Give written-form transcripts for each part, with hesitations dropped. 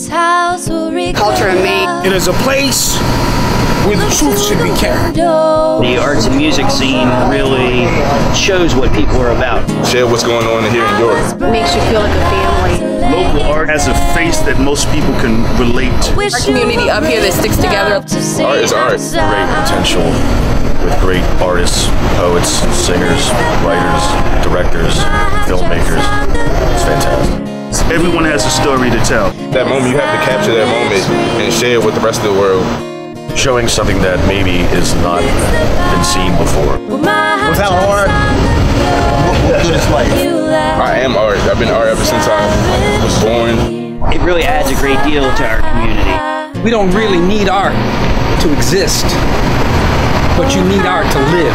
this house will Culture and me. It is a place where the truth should be carried. The arts and music scene really shows what people are about. Share what's going on here in York. Makes you feel like a family. Local art has a face that most people can relate to. Our community up here that sticks together. Art is art. Great potential with great artists, poets, singers, writers, directors, filmmakers. It's fantastic. Everyone has a story to tell. That moment, you have to capture that moment and share it with the rest of the world. Showing something that maybe is not been seen before. Without art, what good is life? I am art. I've been art ever since I was born. It really adds a great deal to our community. We don't really need art to exist, but you need art to live.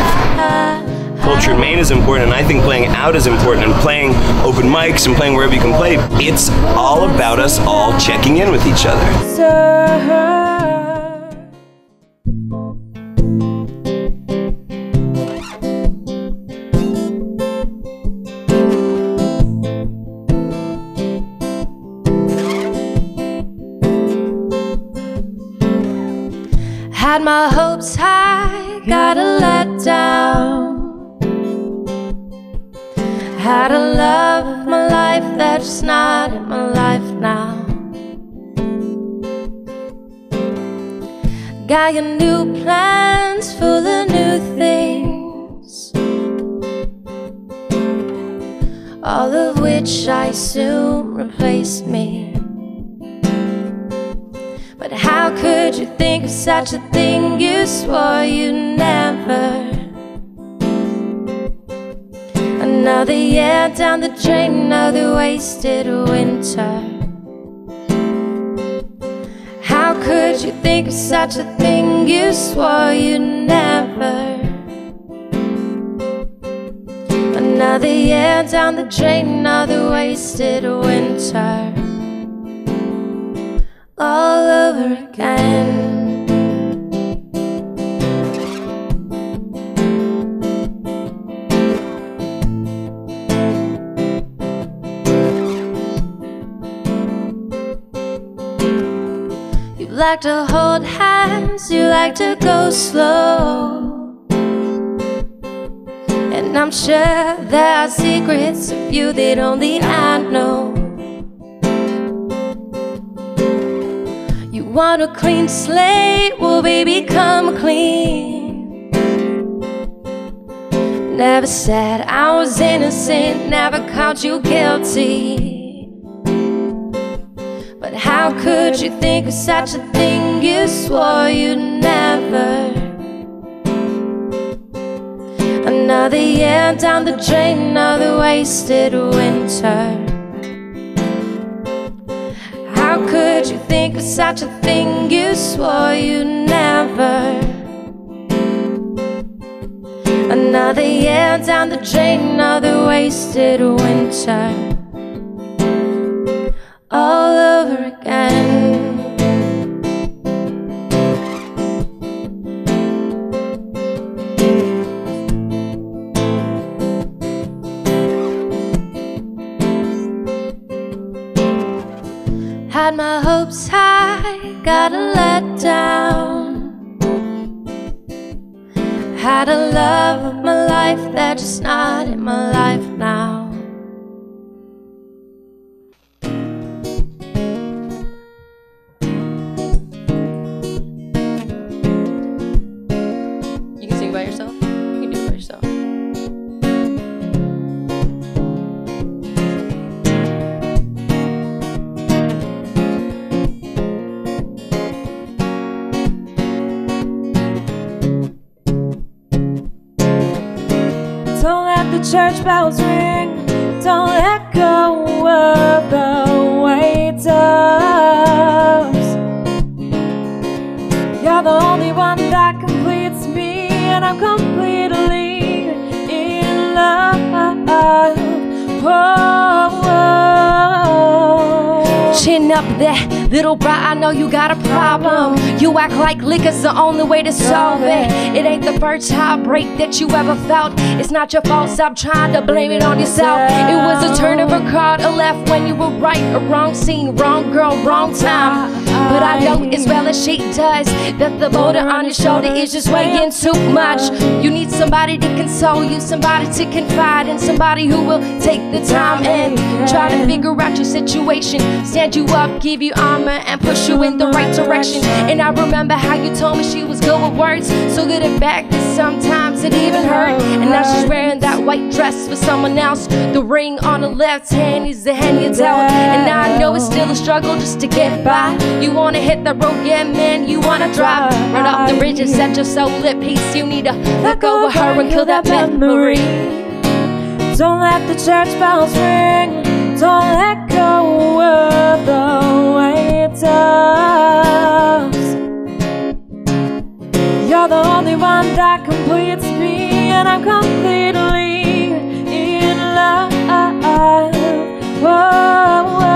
Culture in Maine is important, and I think playing out is important, and playing open mics and playing wherever you can play. It's all about us all checking in with each other. Had my hopes high, got a let down. Had a love of my life that's not in my life now. Got your new plans for the new things, all of which I assume replaced me. But how could you think of such a thing? You swore you'd never. Another year down the drain, another wasted winter. How could you think of such a thing? You swore you'd never. Another year down the drain, another wasted winter. All over again. You like to hold hands, you like to go slow, and I'm sure there are secrets of you that only I know. You want a clean slate? Well, baby, come clean. Never said I was innocent, never caught you guilty. But how could you think of such a thing? You swore you'd never. Another year down the drain, another wasted winter. How could you think of such a thing? You swore you'd never. Another year down the drain, another wasted winter. All over again. Had my hopes high, got a let down. Had a love of my life that's just not in my life now. You can sing by yourself? You can do it by yourself. Don't let the church bells ring. Don't let go of the weight doves. You're the only one that completes me, and I'm completely in love. Oh, oh. Clean up that little bra, I know you got a problem. You act like liquor's the only way to solve it. It ain't the first heartbreak that you ever felt. It's not your fault, stop trying to blame it on yourself. It was a turn of a card, a left when you were right. A wrong scene, wrong girl, wrong time. But I know as well as she does that the boulder on your shoulder is just weighing too much. You need somebody to console you, somebody to confide in, somebody who will take the time and try to figure out your situation, stand you up, give you armor, and push you in the right direction. And I remember how you told me she was good with words, so good at back that sometimes it even hurt. And now she's wearing that white dress for someone else. The ring on the left hand is the hand you dealt. And now I know it's still a struggle just to get by. You wanna hit the road, yeah man, you wanna drive right off the bridge and set your soul at peace. You need to let go of her and kill that memory. Don't let the church bells ring. Don't let go of the way it does. You're the only one that completes me, and I'm completely in love. Whoa, whoa.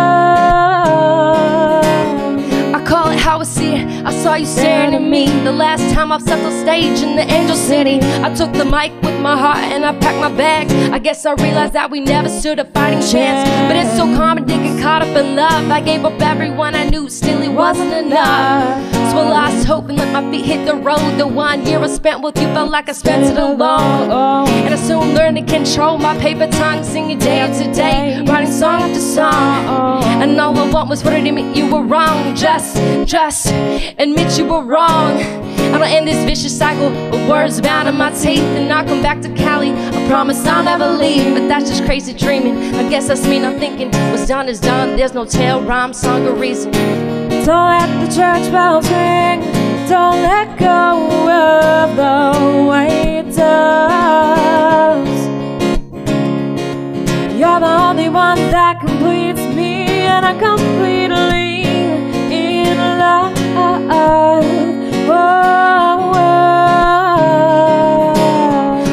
I call it how I see it. I saw you staring at me the last time I stepped on stage in the Angel City. I took the mic with my heart and I packed my bag. I guess I realized that we never stood a fighting chance. But it's so common to get caught up in love. I gave up everyone I knew, still it wasn't enough. So I lost hope and let my feet hit the road. The 1 year I spent with you felt like I spent it alone. And I soon learned to control my paper tongue, singing day after day, writing song after song. And all I want was for it to admit you were wrong. Just admit you were wrong. I don't end this vicious cycle of words bound in my teeth. And I'll come back to Cali, I promise I'll never leave. But that's just crazy dreaming, I guess that's me not thinking. What's done is done, there's no tale, rhyme, song, or reason. Don't let the church bells ring. Don't let go of the way it does. You're the only one that completes me, and I'm completely in love. Whoa, whoa.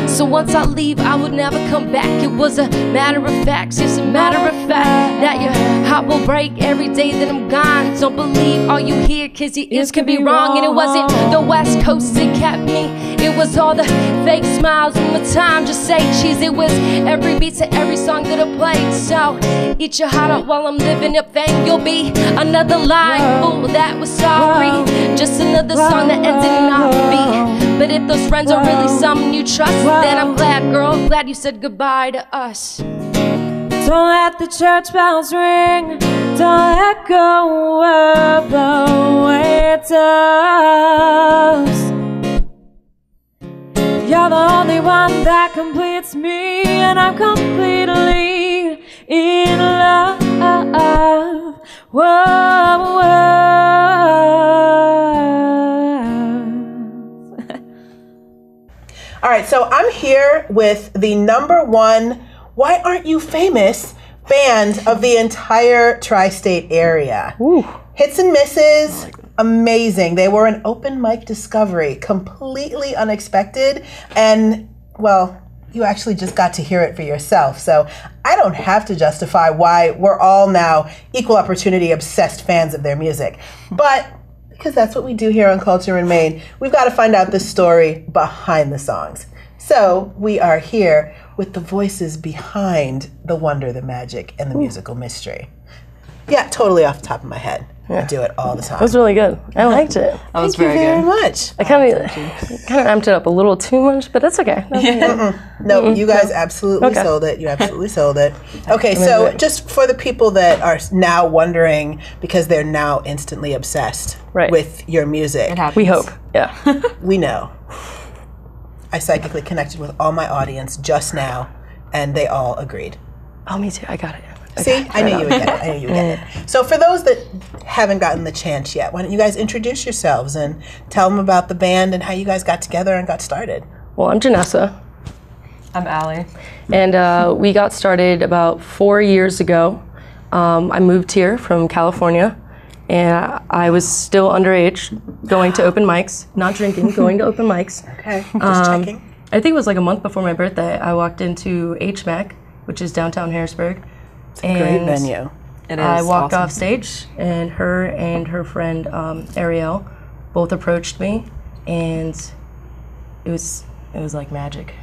So once I leave, I would never come back. It was a matter of fact, it's a matter of fact that your heart will break every day that I'm gone. Don't believe all you hear, cause your ears can be wrong. And it wasn't the West Coast that kept me, it was all the fake smiles and the time just say cheese. It was every beat to every song that I played. So eat your heart out while I'm living up, and you'll be another line. Fool, that was sorry, just another song that ends in an offbeat. But if those friends are really someone you trust, then I'm glad, girl, glad you said goodbye to us. Don't let the church bells ring. Don't let go of the way it does. You're the only one that completes me, and I'm completely in love. Whoa, whoa. All right, so I'm here with the #1 Why Aren't You Famous band of the entire tri-state area. Ooh. Hits and misses, amazing. They were an open mic discovery, completely unexpected, and, well, you actually just got to hear it for yourself. So I don't have to justify why we're all now equal opportunity obsessed fans of their music. But because that's what we do here on Culture in Maine, we've got to find out the story behind the songs. So we are here with the voices behind the wonder, the magic, and the musical mystery. Yeah, totally off the top of my head. Yeah. I do it all the time. That was really good. I liked it. That was very good. Thank you very much. I kind of amped it up a little too much, but that's okay. No, you guys absolutely sold it. You absolutely sold it. Okay, so just for the people that are now wondering, because they're now instantly obsessed with your music. We hope. Yeah. We know. I psychically connected with all my audience just now, and they all agreed. Oh, me too. I got it. See, I knew you would get it. I knew you would get it. So for those that haven't gotten the chance yet, why don't you guys introduce yourselves and tell them about the band and how you guys got together and got started? Well, I'm Janessa. I'm Allie. And we got started about 4 years ago. I moved here from California, and I was still underage, going to open mics, not drinking, going to open mics. Okay, just checking. I think it was like a month before my birthday. I walked into HMAC, which is downtown Harrisburg. Great venue. I walked off stage, and her friend Ariel both approached me, and it was like magic.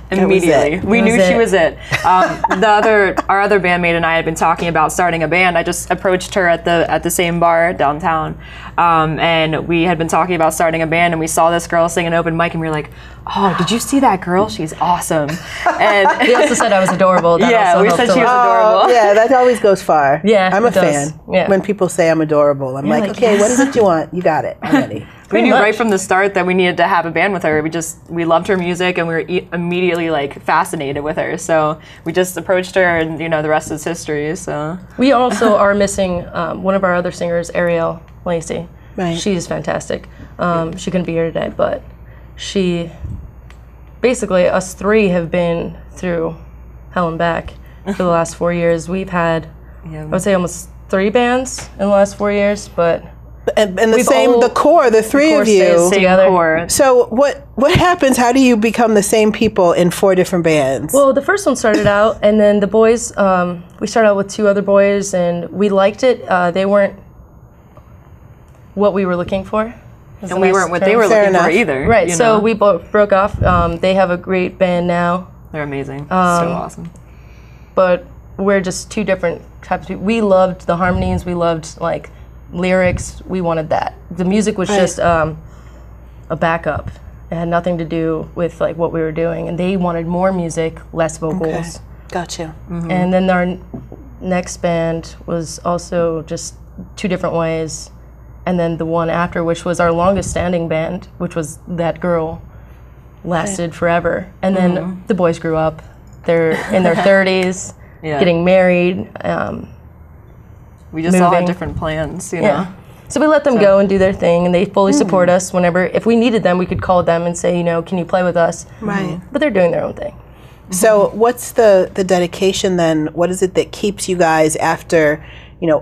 Immediately, we knew she was it. Our other bandmate and I had been talking about starting a band. I just approached her at the same bar downtown, and we had been talking about starting a band. And we saw this girl sing an open mic, and we were like, "Oh, did you see that girl? She's awesome." And we also said I was adorable. That yeah, we said she was adorable. Yeah, that always goes far. Yeah, I'm a fan. Yeah. When people say I'm adorable, I'm like, okay, what is it you want? You got it. I'm ready. We knew right from the start that we needed to have a band with her. We loved her music, and we were immediately like fascinated with her. So we just approached her, and the rest is history. So we also are missing one of our other singers, Ariel Lacey. Right. She's fantastic. She couldn't be here today, but basically us three have been through hell and back for the last 4 years. We've had, I would say, almost 3 bands in the last 4 years, but. And the core, the three of you together. So what happens? How do you become the same people in 4 different bands? Well, the first one started out, and then the boys, we started out with 2 other boys, and we liked it. They weren't what we were looking for. And we weren't what they were looking for either. Right, so we both broke off. They have a great band now. They're amazing. So awesome. But we're just 2 different types of people. We loved the harmonies. We loved, like, lyrics. We wanted that. The music was just a backup. It had nothing to do with like what we were doing, and they wanted more music, less vocals. Okay. Gotcha. Mm-hmm. And then our next band was also just 2 different ways, and then the one after, which was our longest standing band, which was That Girl, lasted forever. And then the boys grew up. They're in their 30s, getting married. We just all had different plans, you know. So we let them go and do their thing, and they fully support us whenever, if we needed them, we could call them and say, can you play with us? Right. But they're doing their own thing. So what's the dedication then? What is it that keeps you guys after,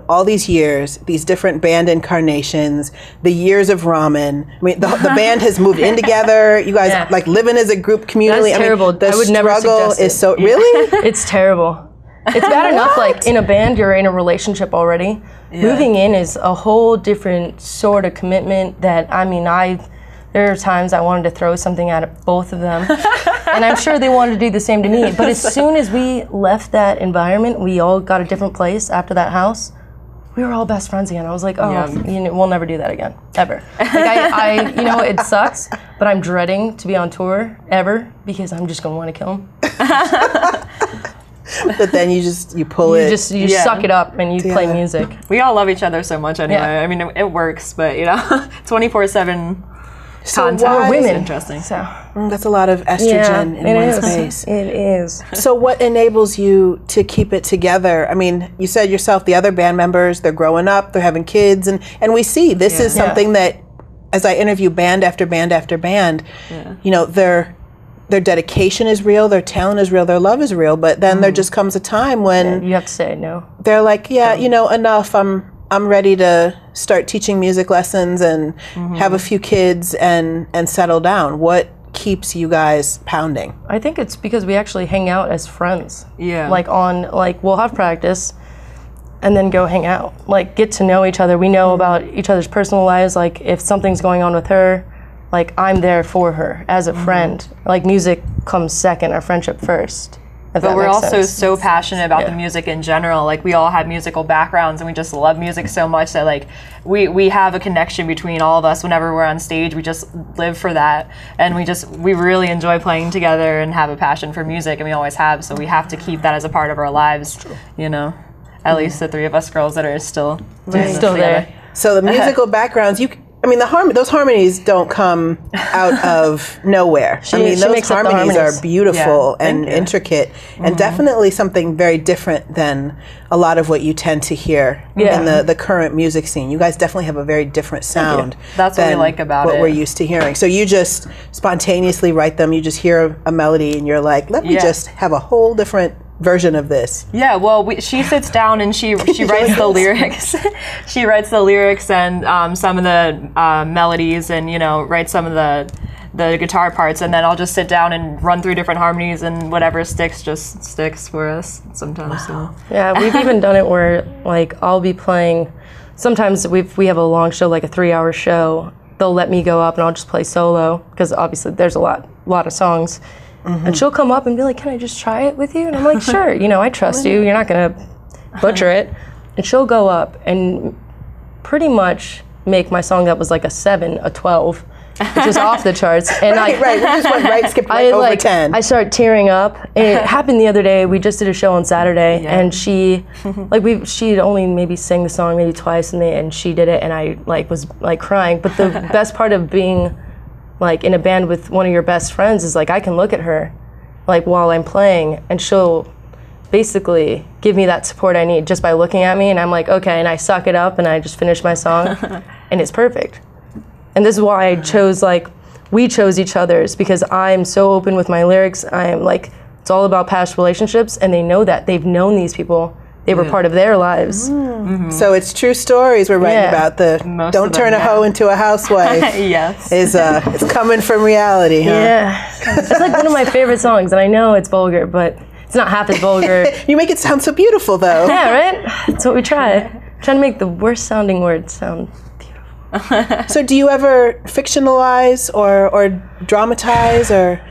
all these years, these different band incarnations, the years of ramen? I mean, the band has moved in together. You guys like living as a group communally. That's terrible. I would never suggest it. Is so really? It's terrible. It's bad enough, like, in a band, you're in a relationship already. Yeah. Moving in is a whole different sort of commitment that, there are times I wanted to throw something at both of them. And I'm sure they wanted to do the same to me. But as soon as we left that environment, we all got a different place after that house. We were all best friends again. I was like, we'll never do that again, ever. Like, it sucks, but I'm dreading to be on tour ever because I'm just going to want to kill him. But then you pull it. You suck it up and you play music. We all love each other so much anyway. Yeah. I mean, it works, but 24/7 contact is interesting. So that's a lot of estrogen in one space. It is. So what enables you to keep it together? I mean, you said yourself, the other band members, they're growing up, they're having kids, and we see this is something that, as I interview band after band after band, their dedication is real, their talent is real, their love is real, but then there just comes a time when you have to say no. They're like, enough. I'm ready to start teaching music lessons and have a few kids and settle down. What keeps you guys pounding? I think it's because we actually hang out as friends. Yeah. We'll have practice and then go hang out. Like, get to know each other. We know about each other's personal lives. Like, if something's going on with her, like, I'm there for her as a friend. Like, music comes second, our friendship first. But we're also so passionate about the music in general. Like, we all have musical backgrounds, and we just love music so much that, like, we have a connection between all of us whenever we're on stage. We just live for that, and we really enjoy playing together and have a passion for music, and we always have. So we have to keep that as a part of our lives. At least the 3 of us girls that are still there. So the musical backgrounds, those harmonies don't come out of nowhere. Those harmonies are beautiful and intricate, and definitely something very different than a lot of what you tend to hear in the current music scene. You guys definitely have a very different sound. That's what we like about what we're used to hearing. So you just spontaneously write them. You just hear a melody, and you're like, let me just have a whole different version of this. Yeah, well, she sits down and she writes the lyrics. She writes the lyrics and some of the melodies, and writes some of the guitar parts, and then I'll just sit down and run through different harmonies, and whatever sticks just sticks for us sometimes. So. Yeah, we've even done it where like I'll be playing. Sometimes we have a long show, like a 3-hour show. They'll let me go up and I'll just play solo because obviously there's a lot of songs. And she'll come up and be like, "Can I just try it with you?" And I'm like, "Sure, I trust you. You're not gonna butcher it." And she'll go up and pretty much make my song that was like a 7, a 12, which is off the charts. And right, we just went right, skipped right over 10. I start tearing up. And it happened the other day. We just did a show on Saturday, and she'd only maybe sang the song maybe twice, and she did it, and I was crying. But the best part of being in a band with one of your best friends is I can look at her while I'm playing, and she'll basically give me that support I need just by looking at me, and I'm like, okay, and I suck it up and I just finish my song and it's perfect. And this is why I chose we chose each other's, because I'm so open with my lyrics. I'm it's all about past relationships, and they know that. They've known these people. They were part of their lives. So it's true stories we're writing about. Don't turn a hoe into a housewife. Yes. It's coming from reality, huh? Yeah. It's one of my favorite songs, and I know it's vulgar, but it's not half as vulgar. You make it sound so beautiful, though. Yeah, right? That's what we try. Trying to make the worst sounding words sound beautiful. So do you ever fictionalize or dramatize or...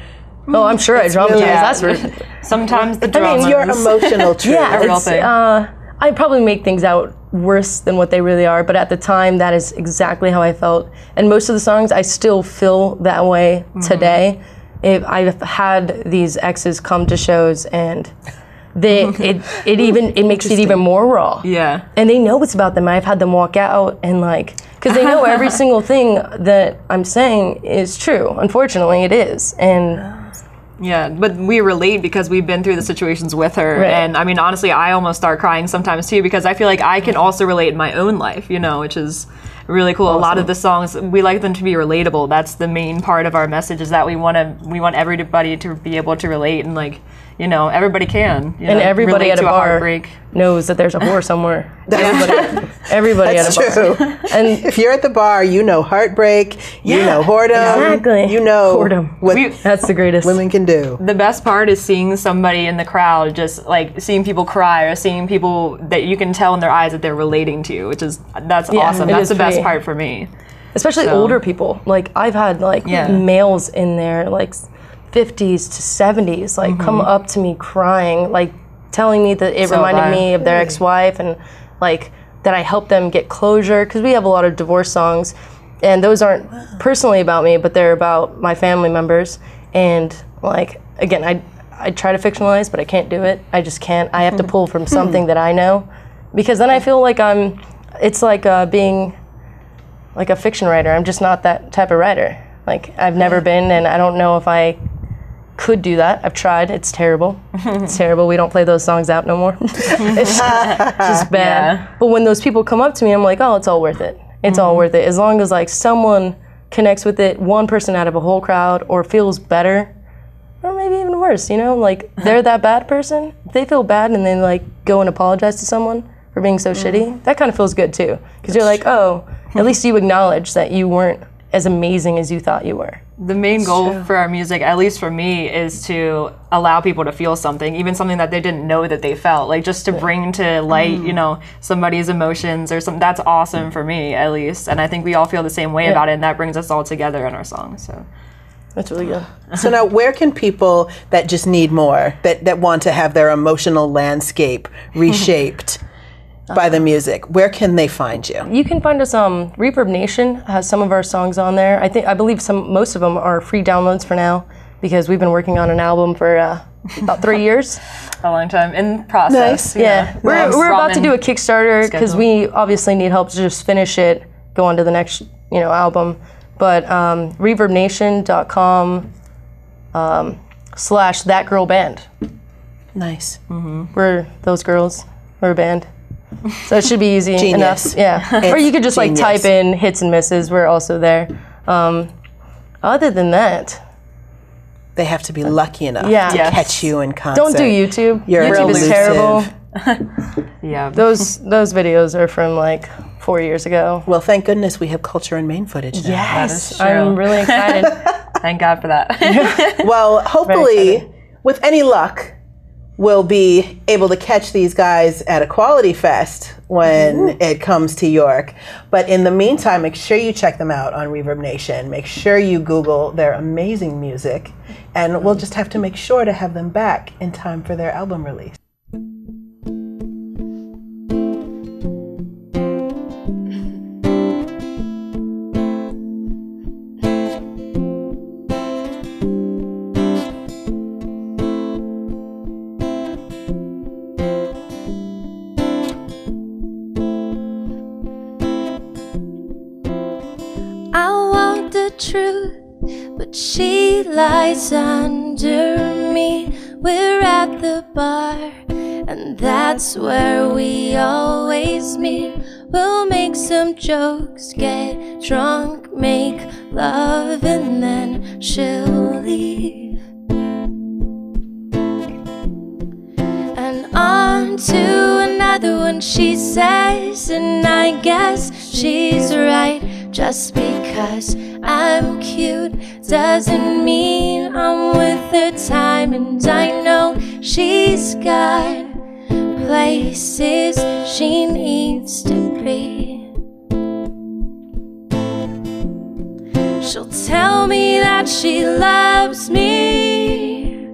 Oh, I'm sure I dramatize. Really, that's for sometimes the drama. It's your emotional truth. Yeah, I probably make things out worse than what they really are, but at the time, that is exactly how I felt. And most of the songs, I still feel that way today. I've had these exes come to shows, and it makes it even more raw. Yeah. And they know it's about them. I've had them walk out and because they know every single thing that I'm saying is true. Unfortunately, it is. And yeah, but we relate because we've been through the situations with her. Right. And I mean, honestly, I almost start crying sometimes too, because I feel like I can also relate in my own life, which is really cool. Awesome. A lot of the songs, we like them to be relatable. That's the main part of our message, is that we want everybody to be able to relate, and everybody can. And everybody at a bar knows that there's a whore somewhere. Everybody at a bar. That's true. And if you're at the bar, you know heartbreak, you know whoredom. Exactly. You know whoredom. That's the greatest. Women can do. The best part is seeing somebody in the crowd, just seeing people cry, or seeing people that you can tell in their eyes that they're relating to, that's awesome. That's the best part for me. Especially older people. I've had males in their 50s to 70s come up to me crying, telling me that it reminded me of their ex-wife, and that I helped them get closure, because we have a lot of divorce songs, and those aren't personally about me, but they're about my family members. And again, I try to fictionalize, but I can't do it. I just can't. I have to pull from something that I know, because then I feel it's being a fiction writer. I'm just not that type of writer. I've never been, and I don't know if I could do that. I've tried. It's terrible. It's terrible. We don't play those songs out no more. It's just bad. Yeah. But when those people come up to me, I'm like, oh, it's all worth it. It's all worth it. As long as someone connects with it, one person out of a whole crowd, or feels better, or maybe even worse, they're that bad person. If they feel bad and then go and apologize to someone for being so shitty, that kind of feels good too. Because you're oh, at least you acknowledge that you weren't as amazing as you thought you were. The main goal for our music, at least for me, is to allow people to feel something, even something that they didn't know that they felt. Just to bring to light, somebody's emotions or something. That's awesome for me, at least. And I think we all feel the same way about it, and that brings us all together in our songs. So that's really good. So now, where can people that just need more, that want to have their emotional landscape reshaped by the music, where can they find you? You can find us. Reverb Nation has some of our songs on there. I believe most of them are free downloads for now, because we've been working on an album for about 3 years. A long time in process. Nice. Yeah. We're about to do a Kickstarter, because we obviously need help to just finish it, go on to the next album. But reverbnation.com /thatgirlband. Nice. We're those girls. We're a band. So it should be easy Genius. enough. Yeah. Or you could just type in hits and misses. We're also there. Other than that, they have to be lucky enough to catch you in concert. Don't do YouTube. YouTube is terrible. Yeah. Those videos are from 4 years ago. Well, thank goodness we have Culture and Main footage now. Yes. I'm really excited. Thank God for that. Well, hopefully, with any luck, we'll be able to catch these guys at a Quality Fest when it comes to York. But in the meantime, make sure you check them out on Reverb Nation. Make sure you Google their amazing music. And we'll just have to make sure to have them back in time for their album release. Truth, but she lies under me. We're at the bar, and that's where we always meet. We'll make some jokes, get drunk, make love, and then she'll leave. And on to another one, she says, and I guess she's right. Just because I'm cute doesn't mean I'm with her time. And I know she's got places she needs to be. She'll tell me that she loves me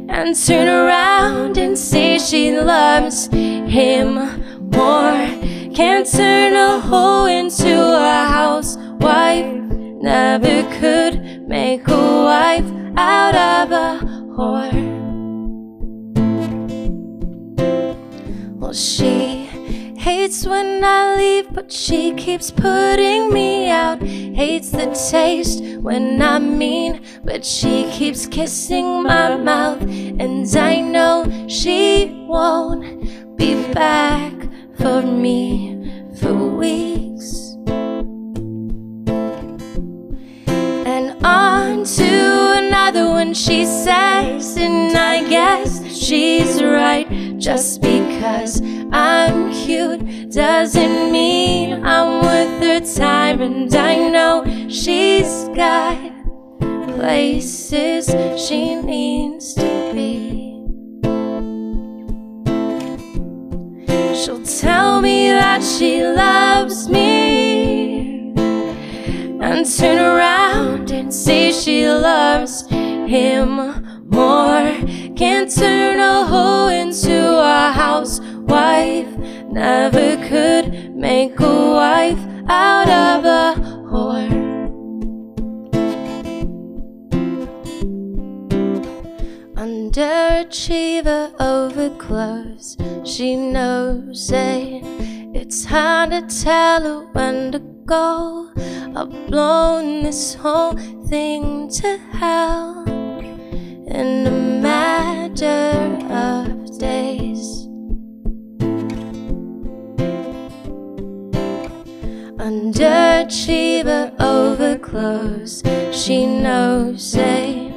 and turn around and say she loves him more. Can't turn a hoe into a housewife. Never could make a wife out of a whore. Well, she hates when I leave, but she keeps putting me out. Hates the taste when I'm mean, but she keeps kissing my mouth. And I know she won't be back for me for weeks. And on to another one, she says, and I guess she's right. Just because I'm cute doesn't mean I'm with her time. And I know she's got places she needs to be. She'll tell me that she loves me and turn around and say she loves him more. Can't turn a hoe into a housewife. Never could make a wife out of a whore. Underachiever, overclose. She knows it. It's hard to tell her when to go. I've blown this whole thing to hell in a matter of days. Underachiever, overclose. She knows it.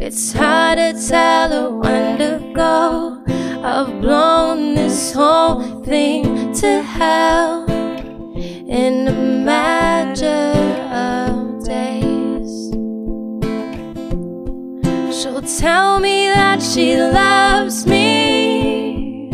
It's hard to tell her when to go. I've blown this whole thing to hell in a matter of days. She'll tell me that she loves me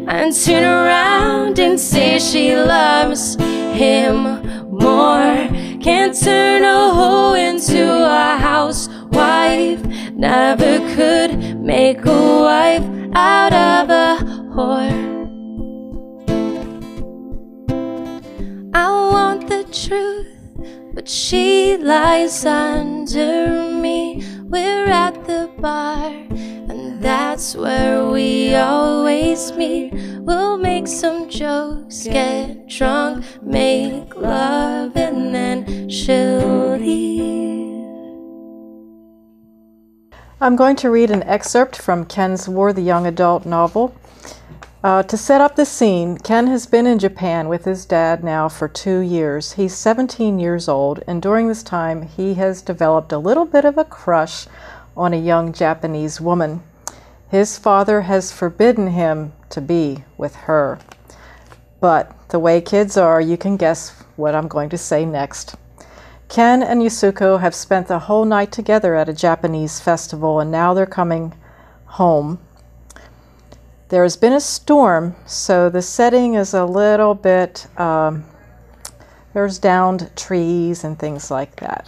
and turn around and say she loves him more. Can't turn a hoe into a housewife. Never could make a wife out of a whore. I want the truth, but she lies under me. We're at the bar, and that's where we always meet. We'll make some jokes, get drunk, make love, and then she'll leave. I'm going to read an excerpt from Ken's War the Young Adult novel. To set up the scene, Ken has been in Japan with his dad now for 2 years. He's 17 years old, and during this time he has developed a little bit of a crush on a young Japanese woman. His father has forbidden him to be with her. But the way kids are, you can guess what I'm going to say next. Ken and Yasuko have spent the whole night together at a Japanese festival, and now they're coming home. There has been a storm, so the setting is a little bit, there's downed trees and things like that.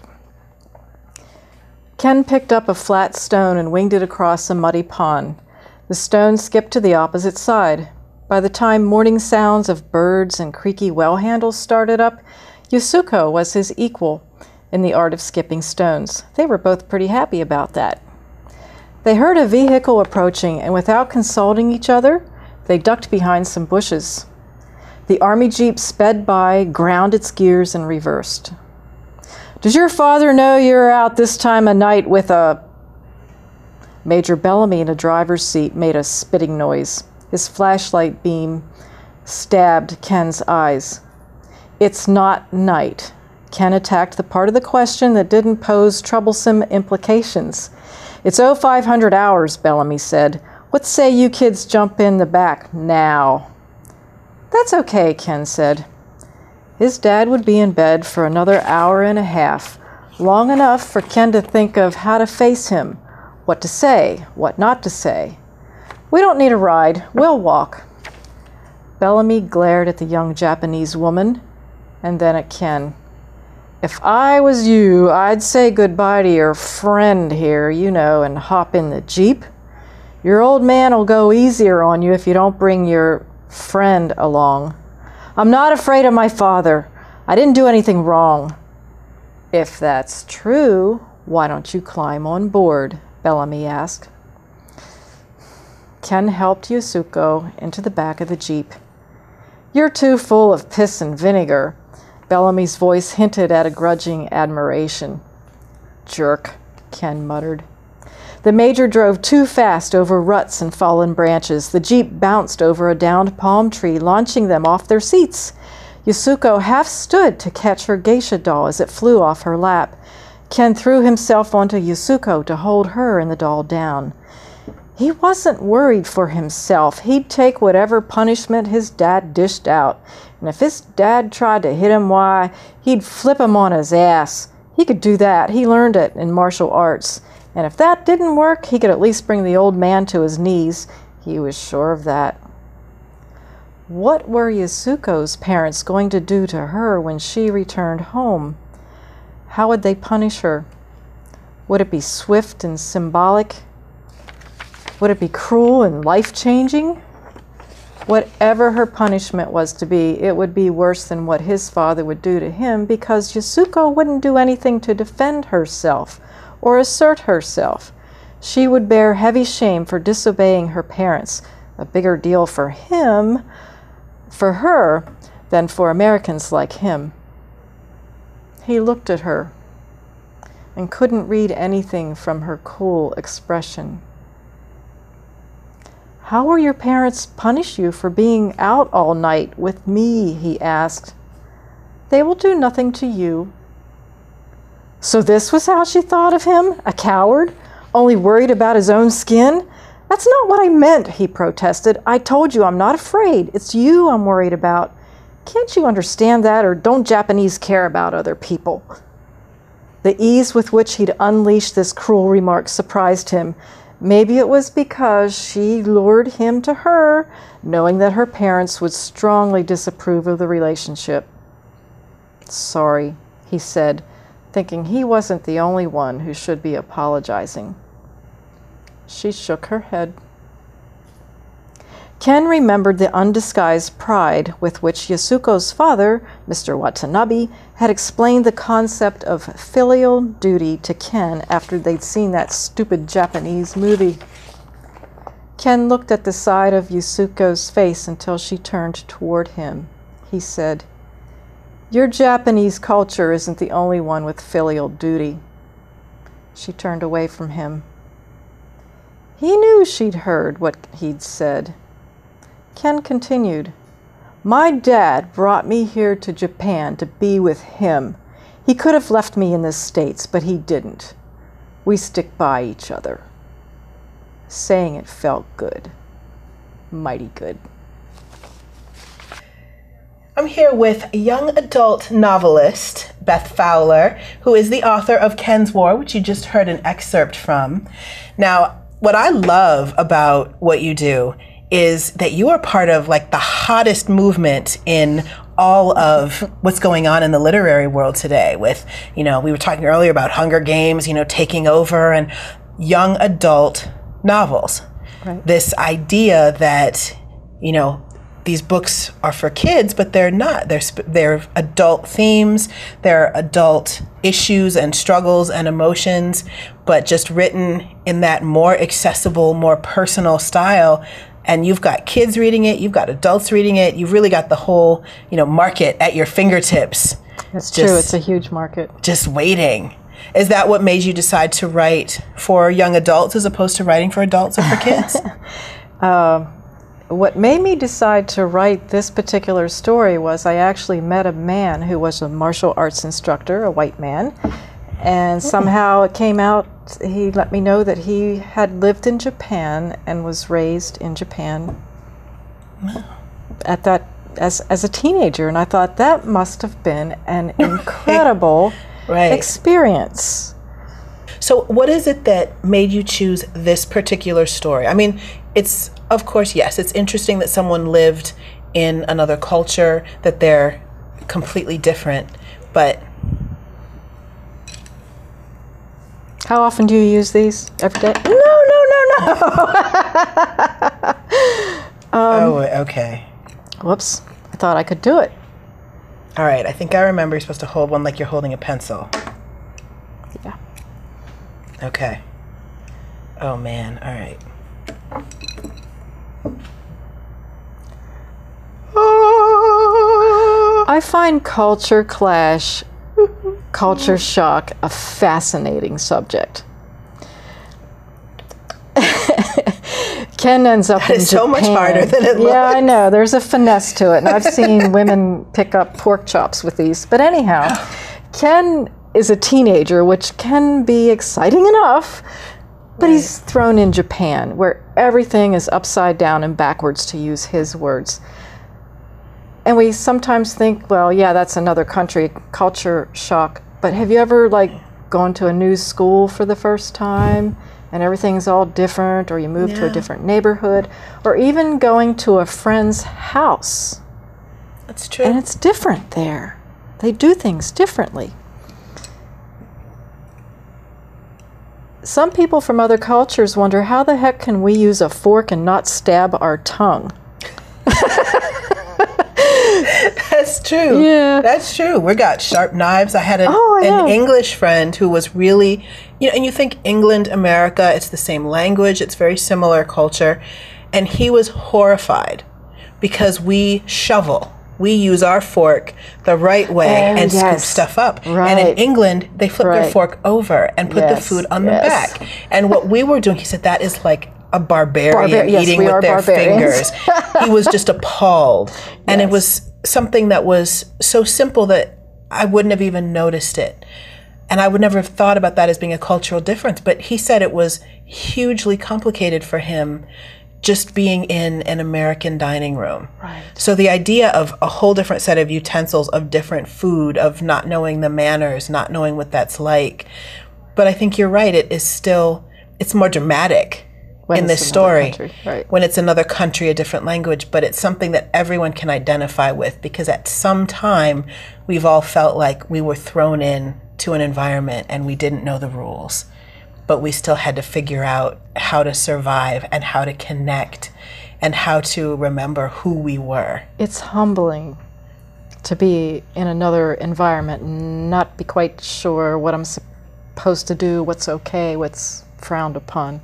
Ken picked up a flat stone and winged it across a muddy pond. The stone skipped to the opposite side. By the time morning sounds of birds and creaky well handles started up, Yasuko was his equal in the art of skipping stones. They were both pretty happy about that. They heard a vehicle approaching, and without consulting each other, they ducked behind some bushes. The army jeep sped by, ground its gears, and reversed. "Does your father know you're out this time of night with a—" Major Bellamy in the driver's seat made a spitting noise. His flashlight beam stabbed Ken's eyes. "It's not night." Ken attacked the part of the question that didn't pose troublesome implications. "It's 0500 hours, Bellamy said. What say you kids jump in the back now?" "That's okay," Ken said. His dad would be in bed for another hour and a half, long enough for Ken to think of how to face him, what to say, what not to say. "We don't need a ride. We'll walk." Bellamy glared at the young Japanese woman and then at Ken. "If I was you, I'd say goodbye to your friend here, you know, and hop in the Jeep. Your old man'll go easier on you if you don't bring your friend along." "I'm not afraid of my father. I didn't do anything wrong." "If that's true, why don't you climb on board?" Bellamy asked. Ken helped Yasuko into the back of the Jeep. "You're too full of piss and vinegar." Bellamy's voice hinted at a grudging admiration. "Jerk," Ken muttered. The Major drove too fast over ruts and fallen branches. The Jeep bounced over a downed palm tree, launching them off their seats. Yasuko half stood to catch her geisha doll as it flew off her lap. Ken threw himself onto Yasuko to hold her and the doll down. He wasn't worried for himself. He'd take whatever punishment his dad dished out. And if his dad tried to hit him, why, he'd flip him on his ass. He could do that. He learned it in martial arts. And if that didn't work, he could at least bring the old man to his knees. He was sure of that. What were Yasuko's parents going to do to her when she returned home? How would they punish her? Would it be swift and symbolic? Would it be cruel and life-changing? Whatever her punishment was to be, it would be worse than what his father would do to him, because Yasuko wouldn't do anything to defend herself or assert herself. She would bear heavy shame for disobeying her parents, a bigger deal for her, than for Americans like him. He looked at her and couldn't read anything from her cool expression. "How will your parents punish you for being out all night with me?" he asked. "They will do nothing to you." So this was how she thought of him? A coward? Only worried about his own skin? "That's not what I meant," he protested. "I told you I'm not afraid. It's you I'm worried about. Can't you understand that, or don't Japanese care about other people?" The ease with which he'd unleashed this cruel remark surprised him. Maybe it was because she lured him to her, knowing that her parents would strongly disapprove of the relationship. "Sorry," he said, thinking he wasn't the only one who should be apologizing. She shook her head. Ken remembered the undisguised pride with which Yasuko's father, Mr. Watanabe, had explained the concept of filial duty to Ken after they'd seen that stupid Japanese movie. Ken looked at the side of Yasuko's face until she turned toward him. He said, "Your Japanese culture isn't the only one with filial duty." She turned away from him. He knew she'd heard what he'd said. Ken continued, "My dad brought me here to Japan to be with him. He could have left me in the States, but he didn't. We stick by each other." Saying it felt good. Mighty good. I'm here with young adult novelist Beth Fowler, who is the author of Ken's War, which you just heard an excerpt from. Now, what I love about what you do is that you are part of like the hottest movement in all of what's going on in the literary world today with, we were talking earlier about Hunger Games, taking over, and young adult novels. Right. This idea that, these books are for kids, but they're not. They're adult themes, they're adult issues and struggles and emotions, but just written in that more accessible, more personal style. And you've got kids reading it, you've got adults reading it, you've really got the whole, market at your fingertips. That's true, it's a huge market. Just waiting. Is that what made you decide to write for young adults as opposed to writing for adults or for kids? What made me decide to write this particular story was I actually met a man who was a martial arts instructor, a white man, and somehow it came out, he let me know that he had lived in Japan and was raised in Japan at that as a teenager, and I thought that must have been an incredible experience. So what is it that made you choose this particular story? I mean, it's, of course, yes, it's interesting that someone lived in another culture, that they're completely different, but... How often do you use these? Every day? No. Oh, okay. Whoops. I thought I could do it. All right, I think I remember you're supposed to hold one like you're holding a pencil. Yeah. Okay. Oh, man. All right. I find culture clash, culture shock a fascinating subject. Ken ends up in Japan. It's so much harder than it looks. Yeah, I know. There's a finesse to it, and I've seen women pick up pork chops with these. But anyhow, Ken is a teenager, which can be exciting enough, but he's thrown in Japan, where everything is upside down and backwards, to use his words. And we sometimes think, well, yeah, that's another country, culture shock. But have you ever, gone to a new school for the first time, and everything's all different, or you move to a different neighborhood, or even going to a friend's house? That's true. And it's different there. They do things differently. Some people from other cultures wonder, how the heck can we use a fork and not stab our tongue? That's true. Yeah. That's true. We got sharp knives. I had an English friend who was really, and you think England, America, it's the same language, it's very similar culture. And he was horrified because we shovel. We use our fork the right way and scoop stuff up. Right. And in England, they flip their fork over and put the food on the back. And what we were doing, he said, that is like a barbarian eating with their fingers. He was just appalled. And it was something that was so simple that I wouldn't have even noticed it. And I would never have thought about that as being a cultural difference. But he said it was hugely complicated for him just being in an American dining room. Right. So the idea of a whole different set of utensils, of different food, of not knowing the manners, not knowing what that's like. But I think you're right, it is still, it's more dramatic in this story when it's another country, a different language, but it's something that everyone can identify with, because at some time we've all felt like we were thrown in to an environment and we didn't know the rules, but we still had to figure out how to survive and how to connect and how to remember who we were. It's humbling to be in another environment and not be quite sure what I'm supposed to do, what's okay, what's frowned upon.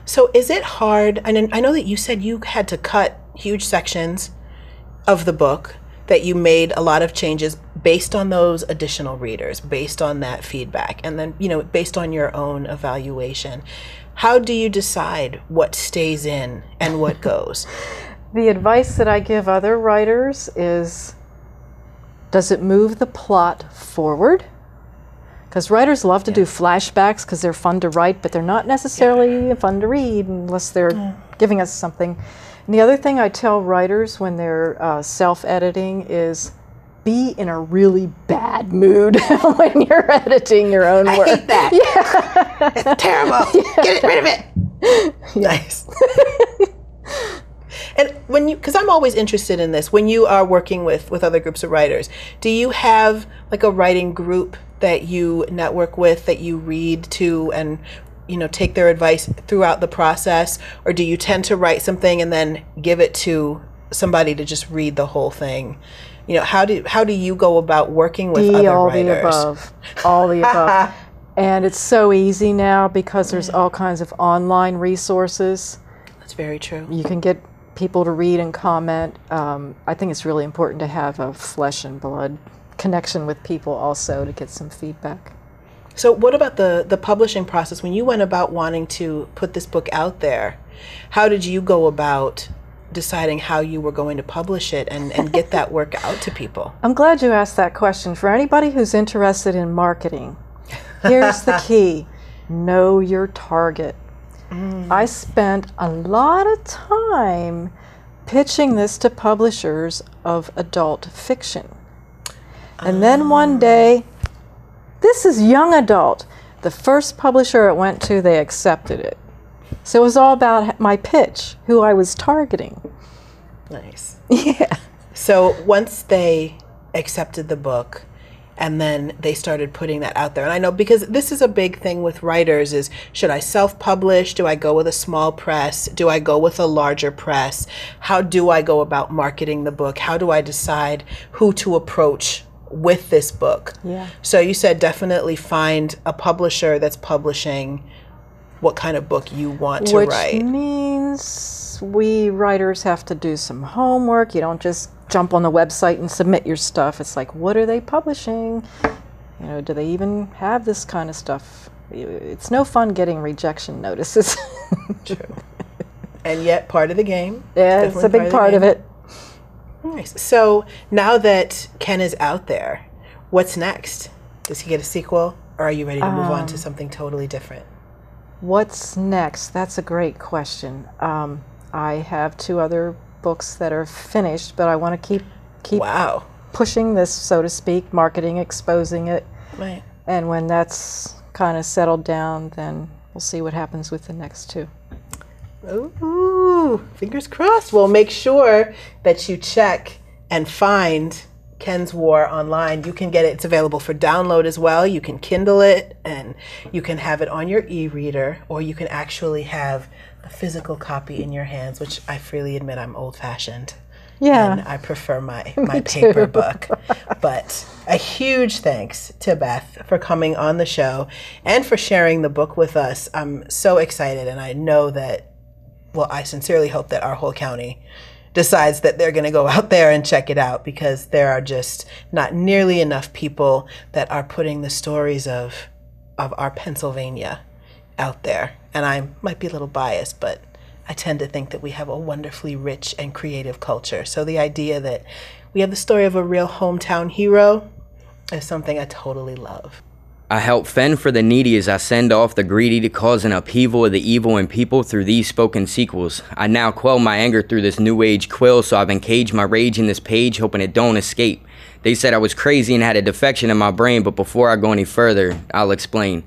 So is it hard, I know that you said you had to cut huge sections of the book, that you made a lot of changes based on those additional readers, based on that feedback, and then, based on your own evaluation. How do you decide what stays in and what goes? The advice that I give other writers is, does it move the plot forward? Because writers love to do flashbacks because they're fun to write, but they're not necessarily fun to read unless they're giving us something. And the other thing I tell writers when they're self-editing is be in a really bad mood when you're editing your own work. I hate that. Yeah. It's terrible. Yeah. Get rid of it. Nice. And when you, because I'm always interested in this, when you are working with other groups of writers, do you have like a writing group that you network with, that you read to and, you know, take their advice throughout the process? Or do you tend to write something and then give it to somebody to just read the whole thing? You know, how do you go about working with other writers? All the above. And it's so easy now because there's all kinds of online resources. That's very true. You can get people to read and comment. I think it's really important to have a flesh and blood connection with people also to get some feedback. So what about the publishing process? When you went about wanting to put this book out there, how did you go about deciding how you were going to publish it and get that work out to people? I'm glad you asked that question. For anybody who's interested in marketing, here's the key. Know your target. I spent a lot of time pitching this to publishers of adult fiction. And then one day, this is young adult. The first publisher it went to, they accepted it. So it was all about my pitch, who I was targeting. Nice. Yeah. So once they accepted the book, and then they started putting that out there. And I know, because this is a big thing with writers, is should I self-publish? Do I go with a small press? Do I go with a larger press? How do I go about marketing the book? How do I decide who to approach with this book? Yeah. So you said definitely find a publisher that's publishing what kind of book you want to write. Which means we writers have to do some homework. You don't just jump on the website and submit your stuff. It's like, what are they publishing? You know, do they even have this kind of stuff? It's no fun getting rejection notices. True. And yet part of the game. Yeah, it's a big part of it. Nice. So now that Ken is out there, what's next? Does he get a sequel, or are you ready to move on to something totally different? What's next? That's a great question. I have 2 other books that are finished, but I want to keep wow. pushing this, so to speak, marketing, exposing it. Right. And when that's kind of settled down, then we'll see what happens with the next 2. Ooh, fingers crossed. Well, make sure that you check and find Ken's War online. You can get it. It's available for download as well. You can Kindle it, and you can have it on your e-reader, or you can actually have a physical copy in your hands, which I freely admit I'm old-fashioned. Yeah. And I prefer my paper book. But a huge thanks to Beth for coming on the show and for sharing the book with us. I'm so excited, and I know that, well, I sincerely hope that our whole county decides that they're going to go out there and check it out, because there are just not nearly enough people that are putting the stories of our Pennsylvania out there. And I might be a little biased, but I tend to think that we have a wonderfully rich and creative culture. So the idea that we have the story of a real hometown hero is something I totally love. I help fend for the needy as I send off the greedy to cause an upheaval of the evil in people through these spoken sequels. I now quell my anger through this new age quill, so I've encaged my rage in this page, hoping it don't escape. They said I was crazy and had a defection in my brain, but before I go any further, I'll explain.